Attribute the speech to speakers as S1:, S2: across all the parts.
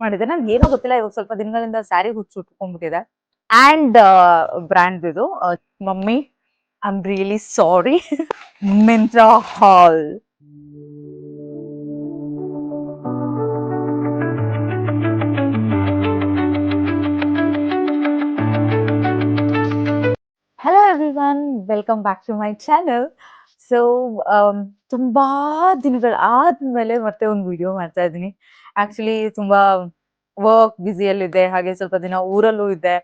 S1: ಮಾಡಿದ್ದೆ. ನನ್ಗೆ ಏನೋ ಗೊತ್ತಿಲ್ಲ, ಇವಾಗ ಸ್ವಲ್ಪ ದಿನಗಳಿಂದ ಸ್ಯಾರಿ ಹುಚ್ಚು ಉಟ್ಕೊಂಡ್ಬಿಟ್ಟಿದೆ. ಆ್ಯಂಡ್ ಬ್ರ್ಯಾಂಡ್ ಇದು mummy, I am really sorry. Myntra haul. Hello everyone, welcome back to my channel. So ತುಂಬಾ ದಿನಗಳ ಆದ್ಮೇಲೆ ಮತ್ತೆ ಒಂದು ವಿಡಿಯೋ ಮಾಡ್ತಾ ಇದ್ದೀನಿ. ಆಕ್ಚುಲಿ ತುಂಬಾ ವರ್ಕ್ ಬ್ಯುಸಿಯಲ್ಲಿದೆ, ಹಾಗೆ ಸ್ವಲ್ಪ ದಿನ ಊರಲ್ಲೂ ಇದ್ದೆ.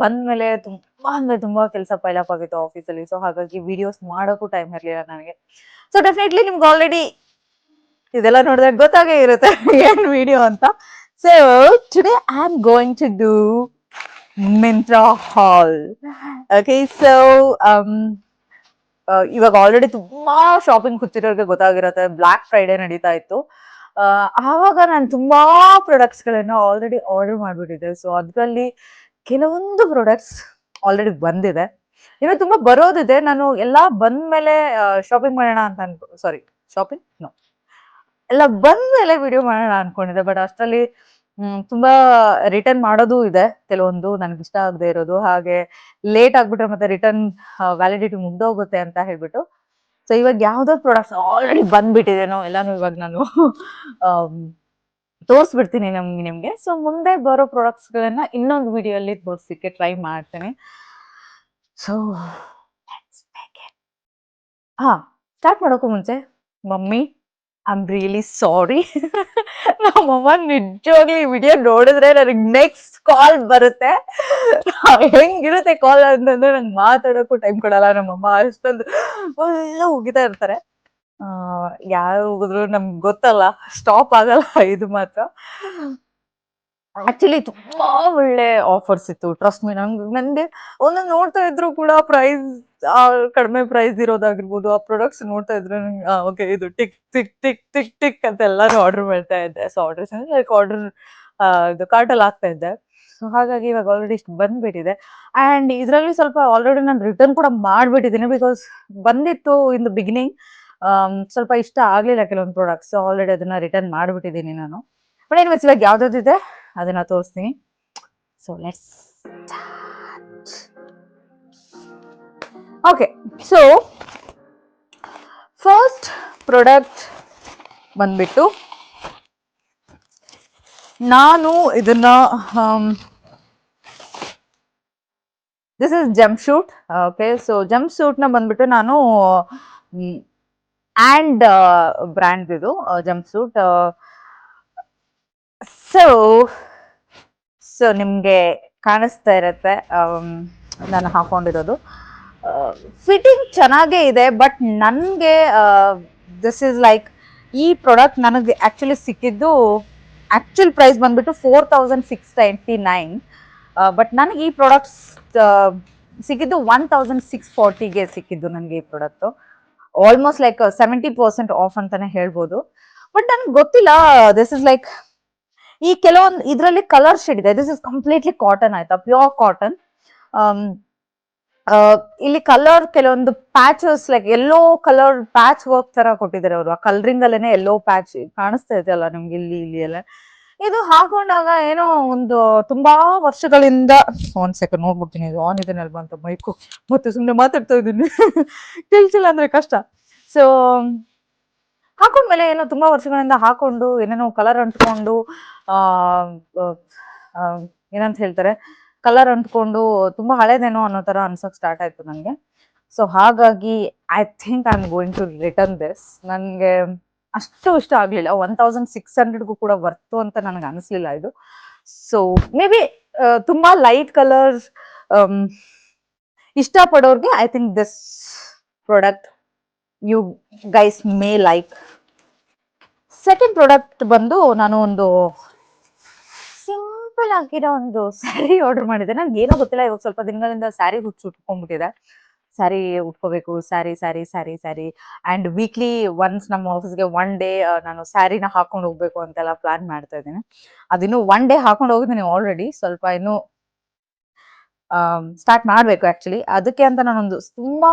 S1: ಬಂದ್ಮೇಲೆ ತುಂಬಾ ಅಂದ್ರೆ ತುಂಬಾ ಕೆಲಸ ಪೈಲಪ್ ಆಗಿತ್ತು ಆಫೀಸಲ್ಲಿ. ಸೊ ಹಾಗಾಗಿ ವಿಡಿಯೋಸ್ ಮಾಡೋಕ್ಕೂ ಟೈಮ್ ಇರಲಿಲ್ಲ ನನಗೆ. ಸೊ ಡೆಫಿನೆಟ್ಲಿ ನಿಮ್ಗೆ ಆಲ್ರೆಡಿ ಇದೆಲ್ಲ ನೋಡಿದ್ರೆ ಗೊತ್ತಾಗೇ ಇರುತ್ತೆ ಏನ್ ವಿಡಿಯೋ ಅಂತ. So today I am going to do Myntra haul. Okay, so ಇವಾಗ ಆಲ್ರೆಡಿ ತುಂಬಾ ಶಾಪಿಂಗ್ ಕೂತಿರೋರಿಗೆ ಗೊತ್ತಾಗಿರುತ್ತೆ, ಬ್ಲ್ಯಾಕ್ ಫ್ರೈಡೆ ನಡೀತಾ ಇತ್ತು. ಆವಾಗ ನಾನು ತುಂಬಾ ಪ್ರಾಡಕ್ಟ್ಸ್ ಗಳನ್ನ ಆಲ್ರೆಡಿ ಆರ್ಡರ್ ಮಾಡ್ಬಿಟ್ಟಿದ್ದೆ. ಸೊ ಅದರಲ್ಲಿ ಕೆಲವೊಂದು ಪ್ರಾಡಕ್ಟ್ಸ್ ಆಲ್ರೆಡಿ ಬಂದಿದೆ, ಇನ್ನು ತುಂಬಾ ಬರೋದಿದೆ. ನಾನು ಎಲ್ಲಾ ಬಂದ್ಮೇಲೆ ಶಾಪಿಂಗ್ ಮಾಡೋಣ ಅಂತ ಶಾಪಿಂಗ್ ಎಲ್ಲ ಬಂದ್ಮೇಲೆ ವಿಡಿಯೋ ಮಾಡೋಣ ಅನ್ಕೊಂಡಿದ್ದೆ. ಬಟ್ ಅಷ್ಟರಲ್ಲಿ ತುಂಬಾ ರಿಟರ್ನ್ ಮಾಡೋದು ಇದೆ, ಕೆಲವೊಂದು ನನಗೆ ಇಷ್ಟ ಆಗದೆ ಇರೋದು. ಹಾಗೆ ಲೇಟ್ ಆಗ್ಬಿಟ್ರೆ ಮತ್ತೆ ರಿಟರ್ನ್ ವ್ಯಾಲಿಡಿಟಿ ಮುಗ್ದೋಗುತ್ತೆ ಅಂತ ಹೇಳ್ಬಿಟ್ಟು, ಸೊ ಇವಾಗ ಯಾವ್ದಾದ್ರು ಪ್ರಾಡಕ್ಟ್ಸ್ ಆಲ್ರೆಡಿ ಬಂದ್ಬಿಟ್ಟಿದೆನೋ ಎಲ್ಲಾನು ಇವಾಗ ನಾನು ತೋರಿಸ್ಬಿಡ್ತೀನಿ ನಿಮ್ಗೆ. ಸೊ ಮುಂದೆ ಬರೋ ಪ್ರಾಡಕ್ಟ್ಸ್ ಗಳನ್ನ ಇನ್ನೊಂದು ವಿಡಿಯೋಲಿ ತೋರಿಸಲಿಕ್ಕೆ ಟ್ರೈ ಮಾಡ್ತೇನೆ. ಸೊ ಸ್ಟಾರ್ಟ್ ಮಾಡೋಕ್ಕೂ ಮುಂಚೆ, ಮಮ್ಮಿ, ಐ ಆಮ್ ರಿಯಲಿ ಸಾರಿ. ನಮ್ಮಮ್ಮ ನಿಜವಾಗ್ಲೂ ಈ ವಿಡಿಯೋ ನೋಡಿದ್ರೆ ನನಗೆ ನೆಕ್ಸ್ಟ್ ಕಾಲ್ ಬರುತ್ತೆ. ಹೆಂಗಿರುತ್ತೆ ಕಾಲ್ ಅಂತಂದ್ರೆ ನಂಗೆ ಮಾತಾಡೋಕ್ಕೂ ಟೈಮ್ ಕೊಡಲ್ಲ ನಮ್ಮಮ್ಮ. ಅಷ್ಟೊಂದು ಎಲ್ಲ ಉಗಿತಾ ಇರ್ತಾರೆ. ಯಾರು ಉಗಿದ್ರು ನಮ್ಗೆ ಗೊತ್ತಲ್ಲ, ಸ್ಟಾಪ್ ಆಗಲ್ಲ ಇದು ಮಾತ್ರ. ಆಕ್ಚುಲಿ ತುಂಬಾ ಒಳ್ಳೆ ಆಫರ್ಸ್ ಇತ್ತು, ಟ್ರಸ್ಟ್ ಮೀ. ನಂಗೆ ಒಂದೊಂದು ನೋಡ್ತಾ ಇದ್ರು ಕೂಡ ಪ್ರೈಸ್ ಕಡಿಮೆ ಪ್ರೈಸ್ ಇರೋದಾಗಿರ್ಬೋದು, ಆ ಪ್ರಾಡಕ್ಟ್ಸ್ ನೋಡ್ತಾ ಇದ್ರೆ ಓಕೆ ಇದು tick tick tick tick tick ಅಂತ ಎಲ್ಲಾನು ಆರ್ಡರ್ ಮಾಡ್ತಾ ಇದ್ದೆ. ಸೊ ಆರ್ಡರ್ಸ್ ಲೈಕ್ ಆರ್ಡರ್ ಇದು ಕಾರ್ಟಲ್ಲಿ ಆಗ್ತಾ ಇದ್ದೆ. ಸೊ ಹಾಗಾಗಿ ಇವಾಗ ಆಲ್ರೆಡಿ ಇಷ್ಟು ಬಂದ್ಬಿಟ್ಟಿದೆ. ಆ್ಯಂಡ್ ಇದರಲ್ಲಿ ಸ್ವಲ್ಪ ಆಲ್ರೆಡಿ ನಾನು ರಿಟರ್ನ್ ಕೂಡ ಮಾಡ್ಬಿಟ್ಟಿದ್ದೀನಿ, ಬಿಕಾಸ್ ಬಂದಿತ್ತು ಇನ್ ದ ಬಿಗಿನಿಂಗ್. ಸ್ವಲ್ಪ ಇಷ್ಟ ಆಗ್ಲಿಲ್ಲ ಕೆಲವೊಂದು ಪ್ರಾಡಕ್ಟ್ಸ್, ಆಲ್ರೆಡಿ ಅದನ್ನ ರಿಟರ್ನ್ ಮಾಡ್ಬಿಟ್ಟಿದ್ದೀನಿ ನಾನು. ಬಟ್ ಏನ್ವೇಸ್ ಇವಾಗ ಯಾವ್ದಾವ್ದಿದೆ ಅದನ್ನ ತೋರಿಸ್ತೀನಿ. So let's okay. So first product ಬಂದ್ಬಿಟ್ಟು, ನಾನು ಇದನ್ನ this is jump shoot. Okay, so jump shoot ನ ಬಂದ್ಬಿಟ್ಟು ನಾನು ಆ್ಯಂಡ್ ಬ್ರ್ಯಾಂಡ್ ಇದು ಜಂಪ್ ಶೂಟ್. ಸೊ ನಿಮ್ಗೆ ಕಾಣಿಸ್ತಾ ಇರತ್ತೆ ನಾನು ಹಾಕೊಂಡಿರೋದು. ಫಿಟ್ಟಿಂಗ್ ಚೆನ್ನಾಗೇ ಇದೆ, ಬಟ್ ನನಗೆ ದಿಸ್ ಇಸ್ ಲೈಕ್, ಈ ಪ್ರಾಡಕ್ಟ್ ನನಗೆ ಆಕ್ಚುಲಿ ಸಿಕ್ಕಿದ್ದು, ಆಕ್ಚುಲ್ ಪ್ರೈಸ್ ಬಂದ್ಬಿಟ್ಟು 4699. ಬಟ್ ನನಗೆ ಈ ಪ್ರಾಡಕ್ಟ್ಸ್ ಸಿಕ್ಕಿದ್ದು 1640ಗೆ ಸಿಕ್ಕಿದ್ದು ನನಗೆ ಈ ಪ್ರಾಡಕ್ಟ್. ಆಲ್ಮೋಸ್ಟ್ ಲೈಕ್ 70% ಆಫ್ ಅಂತಾನೆ ಹೇಳ್ಬೋದು. ಬಟ್ ನನ್ಗೆ ಗೊತ್ತಿಲ್ಲ, ದಿಸ್ ಇಸ್ ಲೈಕ್, ಈ ಕೆಲವೊಂದು ಇದರಲ್ಲಿ ಕಲರ್ ಶೇಡ್ ಇದೆ. ದಿಸ್ ಇಸ್ ಕಂಪ್ಲೀಟ್ಲಿ ಕಾಟನ್, ಆಯ್ತಾ, ಪ್ಯೂರ್ ಕಾಟನ್. ಇಲ್ಲಿ ಕಲರ್ ಕೆಲವೊಂದು patches like yellow colour patch work ತರ ಕೊಟ್ಟಿದ್ದಾರೆ ಅವರು. ಆ ಕಲರಿಂಗ್ ಅಲ್ಲೇನೆ ಎಲ್ಲೋ ಪ್ಯಾಚ್ ಕಾಣಿಸ್ತಾ ಇದೆ ಅಲ್ಲ ನಿಮ್ಗೆ, ಇಲ್ಲಿ ಎಲ್ಲ. ಇದು ಹಾಕೊಂಡಾಗ ಏನೋ ಒಂದು ತುಂಬಾ ವರ್ಷಗಳಿಂದ, ಒಂದ್ ಸೆಕೆಂಡ್ ನೋಡ್ಬಿಡ್ತೀನಿ ಇದು ಆನ್ ಇದೆ ಅಲ್ವಾ ಅಂತ ಮೈಕು, ಮತ್ತೆ ಸುಮ್ಮನೆ ಮಾತಾಡ್ತಾ ಇದ್ದೀನಿ. ಕೇಳ್ಸಿಲ್ಲ ಅಂದ್ರೆ ಕಷ್ಟ. ಸೊ ಹಾಕೊಂಡ್ಮೇಲೆ ಏನೋ ತುಂಬಾ ವರ್ಷಗಳಿಂದ ಹಾಕೊಂಡು ಏನೇನೋ ಕಲರ್ ಅಂಟ್ಕೊಂಡು ಏನಂತ ಹೇಳ್ತಾರೆ, ಕಲರ್ ಅಂಟ್ಕೊಂಡು ತುಂಬಾ ಹಳೇದೇನೋ ಅನ್ನೋ ತರ ಅನ್ಸಕ್ ಸ್ಟಾರ್ಟ್ ಆಯ್ತು ನನಗೆ. ಸೊ ಹಾಗಾಗಿ I think I am going to return this. ನನಗೆ ಅಷ್ಟು ಇಷ್ಟ ಆಗ್ಲಿಲ್ಲ. 1600ಗೂ ಕೂಡ ವರ್ತು ಅಂತ ನನಗೆ ಅನಿಸ್ಲಿಲ್ಲ ಇದು. ಸೊ ಮೇ ಬಿ ತುಂಬಾ ಲೈಟ್ ಕಲರ್ಸ್ ಇಷ್ಟಪಡೋರ್ಗೆ I think this product you guys may like. Second product ಬಂದು, ನಾನು ಒಂದು ಸಿಂಪಲ್ ಆಗಿರೋ ಒಂದು ಸ್ಯಾರಿ ಆರ್ಡರ್ ಮಾಡಿದ್ದೆ. ನಂಗೆ ಏನೋ ಗೊತ್ತಿಲ್ಲ, ಇವಾಗ ಸ್ವಲ್ಪ ದಿನಗಳಿಂದ ಸ್ಯಾರಿ ಹುಚ್ಚು ಉಟ್ಕೊಂಡ್ಬಿಟ್ಟಿದೆ. ಸ್ಯಾರಿ ಉಟ್ಕೋಬೇಕು, sari sari sari sari. And weekly once ನಮ್ಮ ಆಫೀಸ್ಗೆ ಒನ್ ಡೇ ನಾನು ಸ್ಯಾರಿನ ಹಾಕೊಂಡು ಹೋಗ್ಬೇಕು ಅಂತೆಲ್ಲ ಪ್ಲಾನ್ ಮಾಡ್ತಾ ಇದ್ದೀನಿ. ಅದಿನ್ನು ಒನ್ ಡೇ ಹಾಕೊಂಡು ಹೋಗಿದ್ದೀನಿ ಆಲ್ರೆಡಿ. ಸ್ವಲ್ಪ ಇನ್ನು ಸ್ಟಾರ್ಟ್ ಮಾಡ್ಬೇಕು ಆಕ್ಚುಲಿ. ಅದಕ್ಕೆ ಅಂತ ನಾನೊಂದು ತುಂಬಾ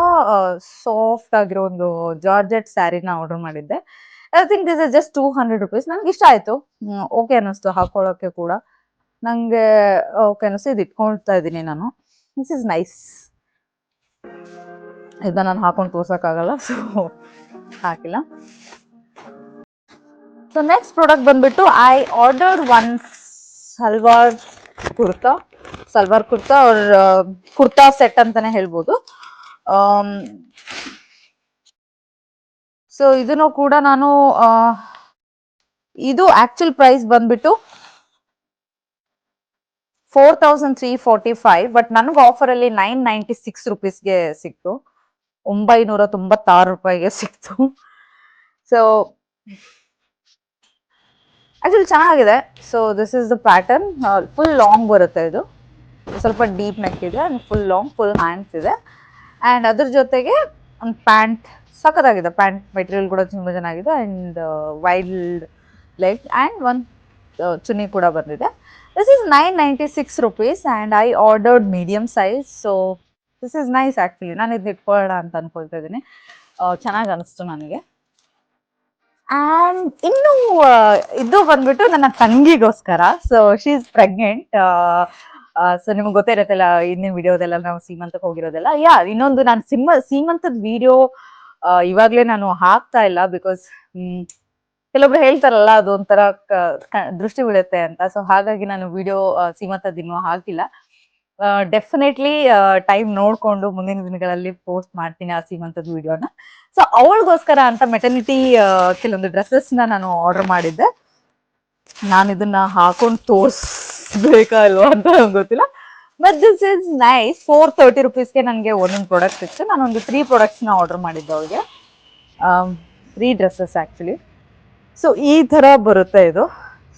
S1: ಸಾಫ್ಟ್ ಆಗಿರೋ ಒಂದು ಜಾರ್ಜೆಟ್ ಸ್ಯಾರಿನ ಆರ್ಡರ್ ಮಾಡಿದ್ದೆ. I think this is just 200 rupees. ನಂಗೆ ಇಷ್ಟ ಆಯ್ತು, ಓಕೆ ಅನ್ನಿಸ್ತು ಹಾಕೊಳ್ಳೋಕೆ ಕೂಡ. ನಂಗೆ ಓಕೆ ಅನ್ನಿಸ್ತು, ಇದು ಇಟ್ಕೊಳ್ತಾ ಇದ್ದೀನಿ ನಾನು. This is nice. ಇದನ್ನ ನಾನು ಹಾಕೊಂಡು ತೋರ್ಸಕ್ಕಾಗಲ್ಲ, ಸೊ ಹಾಕಿಲ್ಲ. ಸೊ ನೆಕ್ಸ್ಟ್ ಪ್ರಾಡಕ್ಟ್ ಬಂದ್ಬಿಟ್ಟು I ordered one salwar kurta ಅವ್ರ ಕುರ್ತಾ ಸೆಟ್ ಅಂತಾನೆ ಹೇಳ್ಬೋದು. ಸೊ ಇದನ್ನು ಕೂಡ ನಾನು ಇದು ಆಕ್ಚುಲ್ ಪ್ರೈಸ್ ಬಂದ್ಬಿಟ್ಟು 4345, ಬಟ್ ನನಗೆ ಆಫರ್ ಅಲ್ಲಿ 996 rupeesಗೆ ಸಿಕ್ತು. 996 ರೂಪಾಯಿಗೆ ಸಿಕ್ತು. ಸೊ ಆಕ್ಚುಲಿ ಚೆನ್ನಾಗಿದೆ. So this is the pattern. Full long ಬರುತ್ತೆ, ಇದು ಸ್ವಲ್ಪ ಡೀಪ್ ನೆಕ್ ಇದೆ and full long, full hands ಇದೆ. ಅಂಡ್ ಅದ್ರ ಜೊತೆಗೆ ಒಂದು ಪ್ಯಾಂಟ್ ಸಖತ್ತಾಗಿದೆ. ಪ್ಯಾಂಟ್ ಮೆಟೀರಿಯಲ್ ಕೂಡ ತುಂಬ ಚೆನ್ನಾಗಿದೆ ಅಂಡ್ ವೈಲ್ಡ್ ಲೆಗ್ ಅಂಡ್ ಒಂದು ಚುನ್ನಿ ಕೂಡ ಬಂದಿದೆ. This is 996 rupees and I ordered medium size. So this is nice actually. ನಾನು ಇದನ್ನ ಇಟ್ಕೊಳ್ಳೋಣ ಅಂತ ಅನ್ಕೊಳ್ತಾ ಇದ್ದೀನಿ. ಚೆನ್ನಾಗಿ ಅನಿಸ್ತು ನನಗೆ. ಅಂಡ್ ಇನ್ನು ಇದು ಬಂದ್ಬಿಟ್ಟು ನನ್ನ ತಂಗಿಗೋಸ್ಕರ. So she is pregnant. So ನಿಮ್ಗೆ ಗೊತ್ತಿರತ್ತಲ್ಲ, ಹಿಂದಿನ ವಿಡಿಯೋದೆಲ್ಲ ನಾವು ಸೀಮಂತಕ್ಕೆ ಹೋಗಿರೋದೆಲ್ಲ. ಇನ್ನೊಂದು ನಾನು ಸೀಮಂತದ ವಿಡಿಯೋ ಇವಾಗ್ಲೇ ನಾನು ಹಾಕ್ತಾ ಇಲ್ಲ, ಬಿಕಾಸ್ ಕೆಲವೊಬ್ರು ಹೇಳ್ತಾರಲ್ಲ ಅದು ಒಂಥರ ದೃಷ್ಟಿ ಬೀಳುತ್ತೆ ಅಂತ. ಸೊ ಹಾಗಾಗಿ ನಾನು ವಿಡಿಯೋ ಸೀಮಂತದ ಇನ್ನೂ ಹಾಕಿಲ್ಲ. ಡೆಫಿನೆಟ್ಲಿ ಟೈಮ್ ನೋಡ್ಕೊಂಡು ಮುಂದಿನ ದಿನಗಳಲ್ಲಿ ಪೋಸ್ಟ್ ಮಾಡ್ತೀನಿ ಆ ಸೀಮಂತದ ವಿಡಿಯೋನ. ಸೊ ಅವಳಿಗೋಸ್ಕರ ಅಂತ ಮೆಟರ್ನಿಟಿ ಕೆಲವೊಂದು ಡ್ರೆಸ್ಸಸ್ ನಾನು ಆರ್ಡರ್ ಮಾಡಿದ್ದೆ. ನಾನು ಇದನ್ನ ಹಾಕೊಂಡು ತೋರಿಸ್ಬೇಕಾ ಅಲ್ವಾ ಅಂತ ಗೊತ್ತಿಲ್ಲ, ಬಟ್ ದಿಸ್ ಇಸ್ ನೈಸ್. 430 rupeesಗೆ ನನಗೆ ಒಂದೊಂದು ಪ್ರಾಡಕ್ಟ್ ಇತ್ತು. ನಾನೊಂದು 3 ಪ್ರಾಡಕ್ಟ್ಸ್ನ ಆರ್ಡರ್ ಮಾಡಿದ್ದೆ ಅವಳಿಗೆ, 3 ಡ್ರೆಸ್ಸಸ್ ಆಕ್ಚುಲಿ. ಸೊ ಈ ತರ ಬರುತ್ತೆ ಇದು.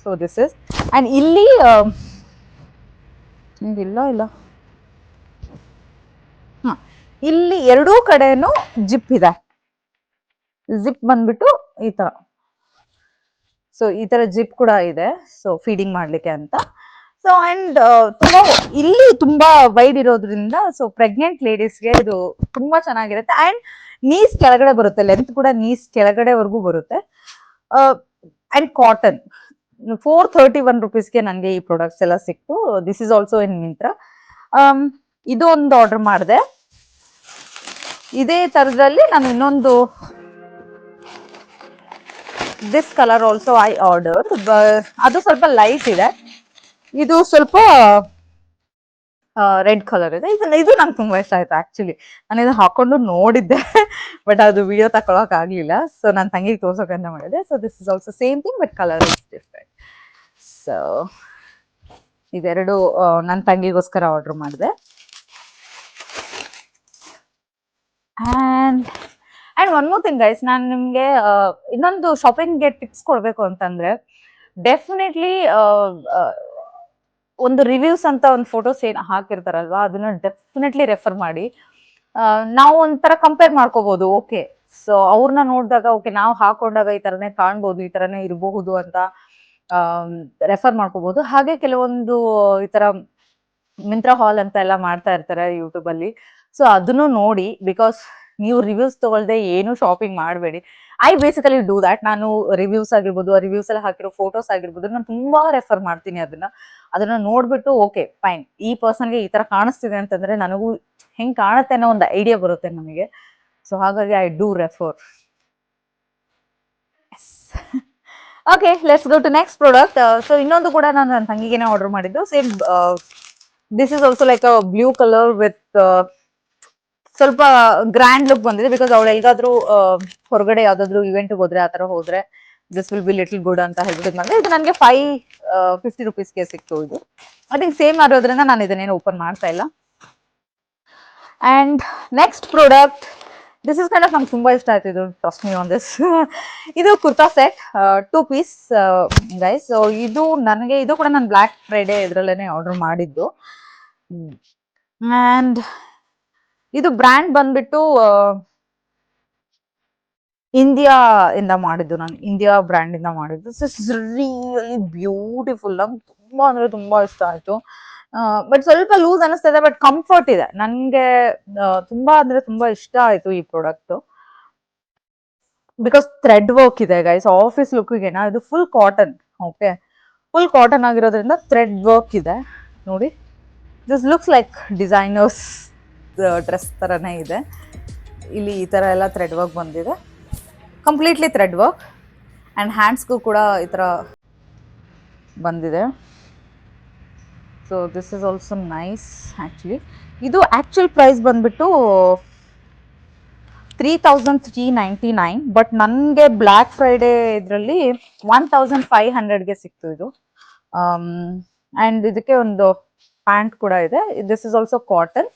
S1: ಸೊ ದಿಸ್ ಇಸ್ ಅಂಡ್ ಇಲ್ಲಿ ಇಲ್ಲ ಇಲ್ಲಿ ಎರಡೂ ಕಡೆನೂ ಜಿಪ್ ಇದೆ. ಜಿಪ್ ಬಂದ್ಬಿಟ್ಟು ಈ ತರ. ಸೊ ಈ ತರ ಜಿಪ್ ಕೂಡ ಇದೆ, ಸೊ ಫೀಡಿಂಗ್ ಮಾಡ್ಲಿಕ್ಕೆ ಅಂತ. ಸೊ ಅಂಡ್ ತುಂಬಾ ಇಲ್ಲಿ ತುಂಬಾ ವೈಡ್ ಇರೋದ್ರಿಂದ ಸೊ ಪ್ರೆಗ್ನೆಂಟ್ ಲೇಡೀಸ್ಗೆ ಇದು ತುಂಬಾ ಚೆನ್ನಾಗಿರುತ್ತೆ. ಅಂಡ್ ನೀಸ್ ಕೆಳಗಡೆ ಬರುತ್ತೆ, ಲೆಂತ್ ಕೂಡ ನೀಸ್ ಕೆಳಗಡೆವರೆಗೂ ಬರುತ್ತೆ. And cotton. 431 rupeesಗೆ ನನಗೆ ಈ ಪ್ರಾಡಕ್ಟ್ಸ್ ಎಲ್ಲ ಸಿಕ್ತು. This is also in Myntra. ಇದು ಒಂದು ಆರ್ಡರ್ ಮಾಡಿದೆ. ಇದೇ ತರದಲ್ಲಿ ನಾನು ಇನ್ನೊಂದು this colour also I order. ಅದು ಸ್ವಲ್ಪ ಲೈಟ್ ಇದೆ, ಇದು ಸ್ವಲ್ಪ ರೆಡ್ ಕಲರ್ ಇದೆ. ಇದು ನಂಗೆ ತುಂಬಾ ಇಷ್ಟ ಆಯ್ತು ಆಕ್ಚುಲಿ. ನಾನು ಇದು ಹಾಕೊಂಡು ನೋಡಿದ್ದೆ, ಬಟ್ ಅದು ವಿಡಿಯೋ ತಗೊಳಕ್ ಆಗ್ಲಿಲ್ಲ. ಸೊ ನನ್ನ ತಂಗಿಗೆ ತೋರ್ಸೋಕಂತ ಮಾಡಿದೆ. So this is also same thing, but colour is different. So ಇದೆರಡು ನನ್ನ ತಂಗಿಗೋಸ್ಕರ ಆರ್ಡರ್ ಮಾಡಿದೆ. And one more thing guys, ನಾನು ನಿಮ್ಗೆ ಇನ್ನೊಂದು ಶಾಪಿಂಗ್ಗೆ ಟಿಪ್ಸ್ ಕೊಡ್ಬೇಕು ಅಂತಂದ್ರೆ, ಡೆಫಿನೆಟ್ಲಿ ಒಂದು ರಿವ್ಯೂಸ್ ಅಂತ ಒಂದು ಫೋಟೋಸ್ ಏನ್ ಹಾಕಿರ್ತಾರಲ್ವಾ, ಅದನ್ನ ಡೆಫಿನೆಟ್ಲಿ ರೆಫರ್ ಮಾಡಿ. ನಾವು ಒಂಥರ ಕಂಪೇರ್ ಮಾಡ್ಕೋಬಹುದು. ಓಕೆ, ಸೊ ಅವ್ರನ್ನ ನೋಡಿದಾಗ ಓಕೆ ನಾವು ಹಾಕೊಂಡಾಗ ಈ ತರನೇ ಕಾಣ್ಬೋದು, ಈ ತರನೇ ಇರಬಹುದು ಅಂತ ರೆಫರ್ ಮಾಡ್ಕೋಬಹುದು. ಹಾಗೆ ಕೆಲವೊಂದು ಈ ತರ ಮಿಂತ್ರಾ ಹಾಲ್ ಅಂತ ಎಲ್ಲ ಮಾಡ್ತಾ ಇರ್ತಾರೆ ಯೂಟ್ಯೂಬ್ ಅಲ್ಲಿ. ಸೊ ಅದನ್ನು ನೋಡಿ, ಬಿಕಾಸ್ ನೀವು ರಿವ್ಯೂಸ್ ತಗೊಳ್ದೆ ಏನು ಶಾಪಿಂಗ್ ಮಾಡಬೇಡಿ. I basically do that. ನಾನು ರಿವ್ಯೂಸ್ ಆಗಿರ್ಬೋದು, ರಿವ್ಯೂಸ್ ಎಲ್ಲ ಹಾಕಿರೋ ಫೋಟೋಸ್ ಆಗಿರ್ಬೋದು, ನಾನು ತುಂಬಾ ರೆಫರ್ ಮಾಡ್ತೀನಿ ಅದನ್ನ ನೋಡ್ಬಿಟ್ಟು ಓಕೆ ಫೈನ್, ಈ ಪರ್ಸನ್ಗೆ ಈ ತರ ಕಾಣಿಸ್ತಿದೆ ಅಂತಂದ್ರೆ ನನಗೂ ಹೆಂಗ್ ಕಾಣುತ್ತೆ ಅನ್ನೋ ಒಂದು ಐಡಿಯಾ ಬರುತ್ತೆ ನಮಗೆ. ಸೊ ಹಾಗಾಗಿ I do refer. Okay, let's go to next product. So ಇನ್ನೊಂದು ಕೂಡ ನಾನು ನನ್ನ ತಂಗಿಗೆನೆ ಆರ್ಡರ್ ಮಾಡಿದ್ದು. Same this is also like a blue colour with ಸ್ವಲ್ಪ ಗ್ರ್ಯಾಂಡ್ ಲುಕ್ ಬಂದಿದೆ. ಬಿಕಾಸ್ ಅವಳು ಎಲ್ಗಾದ್ರೂ ಹೊರಗಡೆ ಯಾವ್ದಾದ್ರು ಇವೆಂಟ್ ಹೋದ್ರೆ ಆ ತರ ಹೋದ್ರೆ this will be little good ಅಂತ ಹೇಳ್ಬಿಟ್ಟು ಮಾಡಿದೆ. ಇದು ನನಗೆ 550 rupeesಗೆ ಸಿಕ್ತು. ಇದು ಐ ಥಿಂಕ್ ಸೇಮ್ ಆಗಿರೋದ್ರಿಂದ ನಾನು ಇದನ್ನೇನು ಓಪನ್ ಮಾಡ್ತಾ ಇಲ್ಲ. And next product, this is kind of ನಂಗೆ ತುಂಬಾ ಇಷ್ಟ ಆಯ್ತು. ಇದು ಟ್ರಸ್ಟ್ ಮೀ ಆನ್ ದಿಸ್. ಇದು kurta set 2 piece guys. So ಇದು ಕೂಡ ನಾನು ಬ್ಲ್ಯಾಕ್ ಫ್ರೈಡೆ ಇದ್ರಲ್ಲೇನೆ ಆರ್ಡರ್ ಮಾಡಿದ್ದು. ಅಂಡ್ ಇದು ಬ್ರ್ಯಾಂಡ್ ಬಂದ್ಬಿಟ್ಟು ಇಂಡಿಯಾ ಇಂದ ಮಾಡಿದ್ದು. ನಾನು ಇಂಡಿಯಾ ಬ್ರ್ಯಾಂಡ್ ಇಂದ ಮಾಡಿದ್ದು. This is really beautiful. ನಂಗೆ ತುಂಬಾ ಅಂದ್ರೆ ತುಂಬಾ ಇಷ್ಟ ಆಯ್ತು. ಬಟ್ ಸ್ವಲ್ಪ ಲೂಸ್ ಅನಿಸ್ತಿದೆ, ಬಟ್ ಕಂಫರ್ಟ್ ಇದೆ. ನನ್ಗೆ ತುಂಬಾ ಅಂದ್ರೆ ತುಂಬಾ ಇಷ್ಟ ಆಯ್ತು ಈ ಪ್ರಾಡಕ್ಟ್. ಬಿಕಾಸ್ ಥ್ರೆಡ್ ವರ್ಕ್ ಇದೆ ಗೈಸ್, ಆಫೀಸ್ ಲುಕ್ಗೆ ಇದು full cotton. Okay, full cotton ಆಗಿರೋದ್ರಿಂದ ಥ್ರೆಡ್ ವರ್ಕ್ ಇದೆ ನೋಡಿ. This looks like designers dress ಥರನೇ ಇದೆ. ಇಲ್ಲಿ ಈ ಥರ ಎಲ್ಲ ಥ್ರೆಡ್ ವರ್ಕ್ ಬಂದಿದೆ, ಕಂಪ್ಲೀಟ್ಲಿ ಥ್ರೆಡ್ ವರ್ಕ್. ಆ್ಯಂಡ್ ಹ್ಯಾಂಡ್ಸ್ಗೂ ಕೂಡ ಈ ಥರ ಬಂದಿದೆ. So this is also nice actually. ಇದು ಆ್ಯಕ್ಚುಲ್ ಪ್ರೈಸ್ ಬಂದ್ಬಿಟ್ಟು 3399, ಬಟ್ ನನಗೆ ಬ್ಲ್ಯಾಕ್ ಫ್ರೈಡೇ ಇದರಲ್ಲಿ 1500ಗೆ ಸಿಕ್ತು ಇದು. ಆ್ಯಂಡ್ ಇದಕ್ಕೆ ಒಂದು ಪ್ಯಾಂಟ್ ಕೂಡ ಇದೆ. This is also cotton.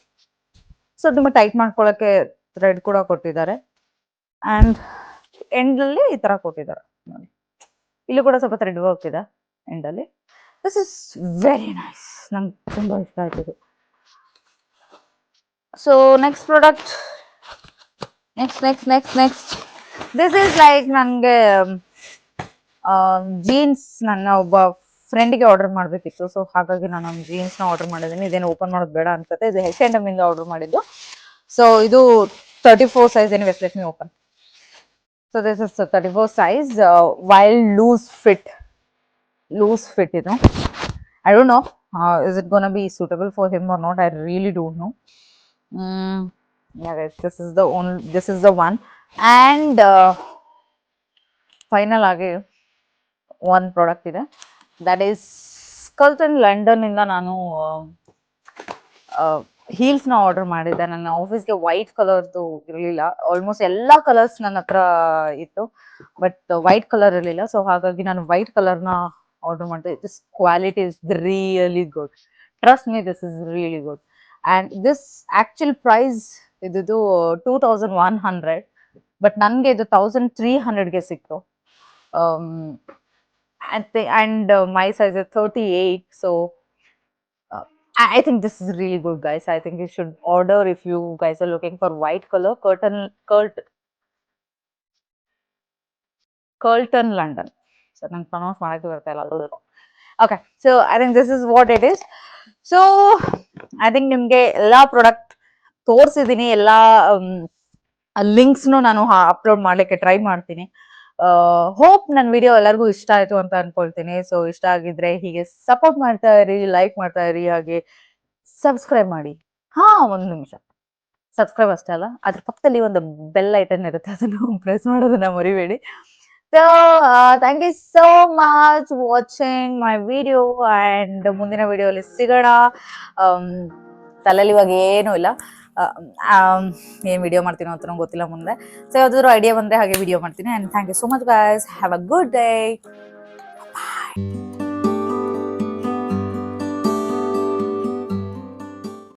S1: So ತುಂಬ ಟೈಟ್ ಮಾಡ್ಕೊಳ್ಳೋಕ್ಕೆ ಥ್ರೆಡ್ ಕೂಡ ಕೊಟ್ಟಿದ್ದಾರೆ. ಆ್ಯಂಡ್ ಎಂಡಲ್ಲಿ ಈ ಥರ ಕೊಟ್ಟಿದ್ದಾರೆ ನೋಡಿ. ಇಲ್ಲಿ ಕೂಡ ಸ್ವಲ್ಪ ಥ್ರೆಡ್ ವರ್ಕ್ ಇದೆ ಎಂಡಲ್ಲಿ. ದಿಸ್ ಇಸ್ ವೆರಿ ನೈಸ್, ನಂಗೆ ತುಂಬ ಇಷ್ಟ ಆಯ್ತು. So next product, next this is like ನನಗೆ ಜೀನ್ಸ್ ನನ್ನ ಒಬ್ಬ ಫ್ರೆಂಡಿಗೆ ಆರ್ಡರ್ ಮಾಡಬೇಕಿತ್ತು. ಸೊ ಹಾಗಾಗಿ ನಾನು ಒಂದು ಜೀನ್ಸ್ನ ಆರ್ಡರ್ ಮಾಡಿದ್ದೀನಿ. ಇದೇನು ಓಪನ್ ಮಾಡೋದು ಬೇಡ ಅನ್ಸುತ್ತೆ. ಇದು H&M ಇಂದ ಆರ್ಡರ್ ಮಾಡಿದ್ದು. ಸೊ ಇದು 34 size. Anyways let me open. So this is 34 size, wild loose fit ಇದು. I don't know is it gonna be suitable for him or not. I really don't know. Yeah guys, this is the one. And final ಆಗಿ one product ಇದೆ, that is Skulton London ಇಂದ ನಾನು ಹೀಲ್ಸ್ನ order ಮಾಡಿದ್ದೆ. ನನ್ನ ಆಫೀಸ್ಗೆ white ಕಲರ್ದು ಇರಲಿಲ್ಲ. Almost ಎಲ್ಲ ಕಲರ್ಸ್ ನನ್ನ ಹತ್ರ ಇತ್ತು, ಬಟ್ ವೈಟ್ ಕಲರ್ ಇರಲಿಲ್ಲ. ಸೊ ಹಾಗಾಗಿ ನಾನು ವೈಟ್ ಕಲರ್ನ ಆರ್ಡರ್ ಮಾಡಿದೆ. This quality is really good, trust me, this is really good. And this actual price ಇದು 2100, ಬಟ್ ನನಗೆ ಇದು 1300ಗೆ ಸಿಕ್ತು. And my size is 38. So I think this is really good, guys. I think you should order if you guys are looking for white color Skulton London. So I'm pronounce ಮಾಡಕ್ಕೆ. Okay, so I think this is what it is. So I think ನಿಮಗೆ ಎಲ್ಲಾ product ತೋರಿಸಿದ್ದೀನಿ. ಎಲ್ಲ ಲಿಂಕ್ಸ್ನು ನಾನು upload ಮಾಡಲಿಕ್ಕೆ try ಮಾಡ್ತೀನಿ. Hope ನನ್ನ video ಎಲ್ಲರಿಗೂ ಇಷ್ಟ ಆಯ್ತು ಅಂತ ಅನ್ಕೊಳ್ತೀನಿ. ಸೊ ಇಷ್ಟ ಆಗಿದ್ರೆ ಹೀಗೆ ಸಪೋರ್ಟ್ ಮಾಡ್ತಾ ಇರಿ, ಲೈಕ್ ಮಾಡ್ತಾ ಇರಿ, ಹಾಗೆ ಸಬ್ಸ್ಕ್ರೈಬ್ ಮಾಡಿ. ಒಂದು ನಿಮಿಷ, ಸಬ್ಸ್ಕ್ರೈಬ್ ಅಷ್ಟೇ ಅಲ್ಲ, ಅದ್ರ ಪಕ್ಕದಲ್ಲಿ ಒಂದು ಬೆಲ್ ಐಟನ್ ಇರುತ್ತೆ, ಅದನ್ನು ಪ್ರೆಸ್ ಮಾಡೋದನ್ನ ಮರಿಬೇಡಿ. So thank you so much watching my video. And ಮುಂದಿನ ವಿಡಿಯೋಲಿ ಸಿಗೋಣ. ತಲೆಯಲ್ಲಿ ಇವಾಗ ಏನೂ ಇಲ್ಲ, ಏನು ವಿಡಿಯೋ ಮಾಡ್ತೀನೋ ಅಂತ ನಂಗೆ ಗೊತ್ತಿಲ್ಲ ಮುಂದೆ. ಸೊ ಯಾವ್ದಾದ್ರು ಐಡಿಯಾ ಬಂದರೆ ಹಾಗೆ ವಿಡಿಯೋ ಮಾಡ್ತೀನಿ. And thank you so much guys. Have a good day. Bye.